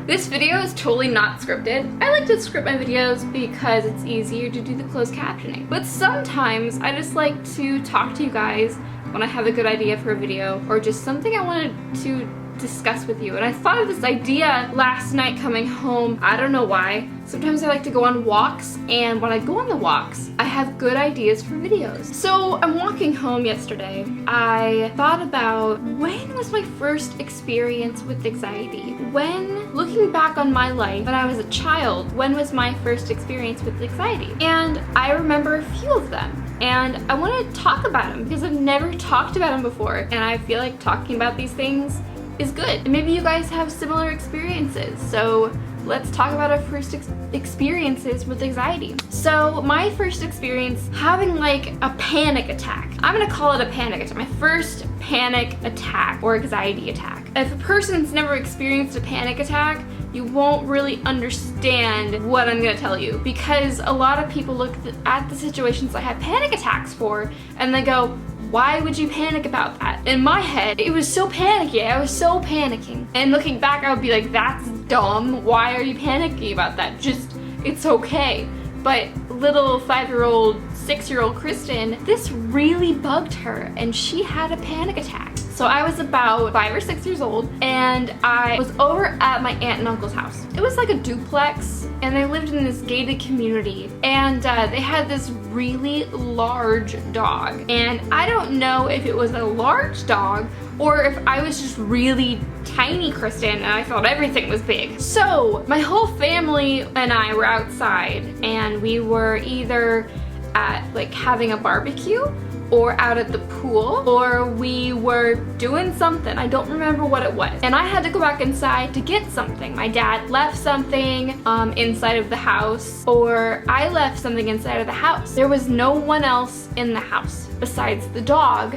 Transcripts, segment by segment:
This video is totally not scripted. I like to script my videos because it's easier to do the closed captioning. But sometimes I just like to talk to you guys when I have a good idea for a video or just something I wanted to discuss with you. And I thought of this idea last night coming home. I don't know why. Sometimes I like to go on walks, and when I go on the walks, I have good ideas for videos. So I'm walking home yesterday. I thought about, when was my first experience with anxiety? When, looking back on my life when I was a child, when was my first experience with anxiety? And I remember a few of them. And I want to talk about them because I've never talked about them before. And I feel like talking about these things is good. And maybe you guys have similar experiences. So let's talk about our first experiences with anxiety. So my first experience having like a panic attack. I'm gonna call it a panic attack. My first panic attack or anxiety attack. If a person's never experienced a panic attack, you won't really understand what I'm gonna tell you, because a lot of people look at the situations I have panic attacks for and they go, why would you panic about that? In my head, it was so panicky. I was so panicking. And looking back, I would be like, that's dumb. Why are you panicking about that? Just, it's okay. But little 5-year-old, 6-year-old Kristen, this really bugged her and she had a panic attack. So I was about 5 or 6 years old and I was over at my aunt and uncle's house. It was like a duplex and they lived in this gated community, and they had this really large dog. And I don't know if it was a large dog or if I was just really tiny Kristen and I thought everything was big. So my whole family and I were outside and we were either at like having a barbecue or out at the pool, or we were doing something. I don't remember what it was. And I had to go back inside to get something. My dad left something inside of the house, or I left something inside of the house. There was no one else in the house besides the dog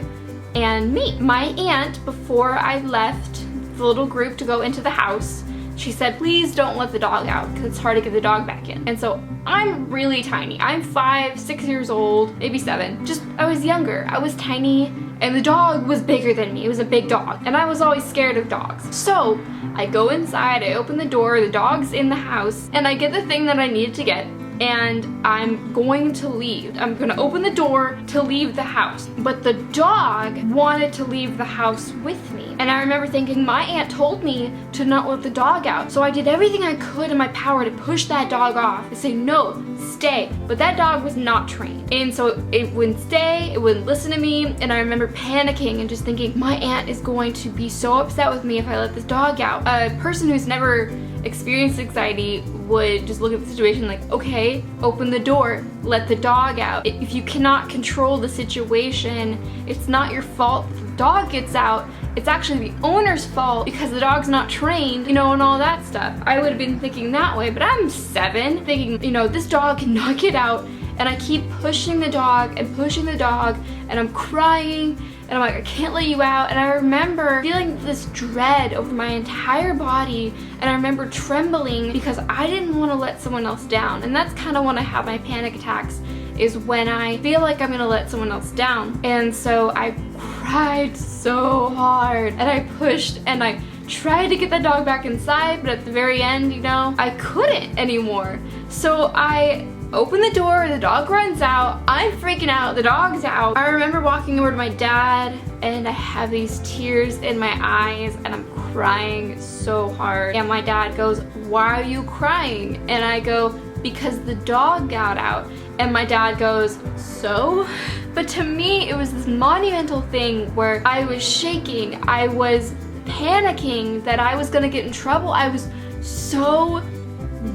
and me. My aunt, before I left the little group to go into the house, she said, please don't let the dog out because it's hard to get the dog back in. And so I'm really tiny. I'm 5, 6 years old, maybe 7. I was younger. I was tiny and the dog was bigger than me. It was a big dog and I was always scared of dogs. So I go inside, I open the door, the dog's in the house, and I get the thing that I needed to get. And I'm going to leave. I'm gonna open the door to leave the house. But the dog wanted to leave the house with me. And I remember thinking, my aunt told me to not let the dog out. So I did everything I could in my power to push that dog off and say, no, stay. But that dog was not trained. And so it wouldn't stay, it wouldn't listen to me. And I remember panicking and just thinking, my aunt is going to be so upset with me if I let this dog out. A person who's never experienced anxiety would just look at the situation like, okay, open the door, let the dog out. If you cannot control the situation, it's not your fault if the dog gets out. It's actually the owner's fault because the dog's not trained, and all that stuff. I would have been thinking that way, but I'm 7, thinking, this dog cannot get out, and I keep pushing the dog, and I'm crying, and I'm like, I can't let you out. And I remember feeling this dread over my entire body, and I remember trembling because I didn't want to let someone else down. And that's kind of when I have my panic attacks, is when I feel like I'm gonna let someone else down. And so I cried so hard, and I pushed, and I tried to get that dog back inside, but at the very end, I couldn't anymore. So I open the door, the dog runs out, I'm freaking out, the dog's out. I remember walking over to my dad and I have these tears in my eyes and I'm crying so hard. And my dad goes, why are you crying? And I go, because the dog got out. And my dad goes, so? But to me, it was this monumental thing where I was shaking, I was panicking that I was gonna get in trouble. I was so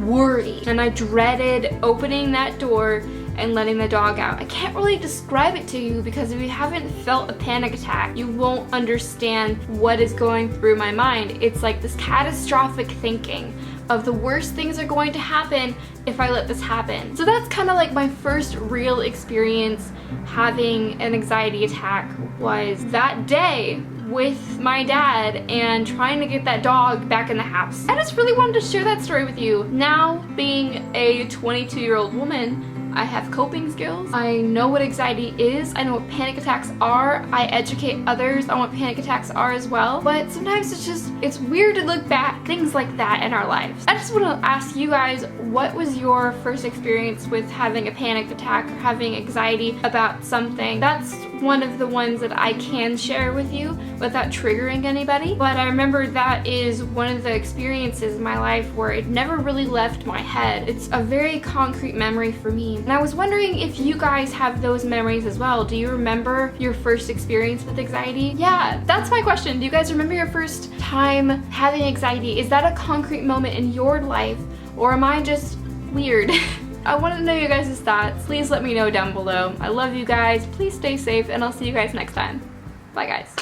worried and I dreaded opening that door and letting the dog out. I can't really describe it to you because if you haven't felt a panic attack, you won't understand what is going through my mind. It's like this catastrophic thinking of the worst things are going to happen if I let this happen. So that's kind of like my first real experience having an anxiety attack, was that day with my dad and trying to get that dog back in the house. I just really wanted to share that story with you. Now, being a 22-year-old woman, I have coping skills. I know what anxiety is. I know what panic attacks are. I educate others on what panic attacks are as well. But sometimes it's weird to look back things like that in our lives. I just want to ask you guys, what was your first experience with having a panic attack or having anxiety about something? That's one of the ones that I can share with you without triggering anybody. But I remember that is one of the experiences in my life where it never really left my head. It's a very concrete memory for me. And I was wondering if you guys have those memories as well. Do you remember your first experience with anxiety? Yeah, that's my question. Do you guys remember your first time having anxiety? Is that a concrete moment in your life, or am I just weird? I want to know your guys' thoughts. Please let me know down below. I love you guys. Please stay safe, and I'll see you guys next time. Bye, guys.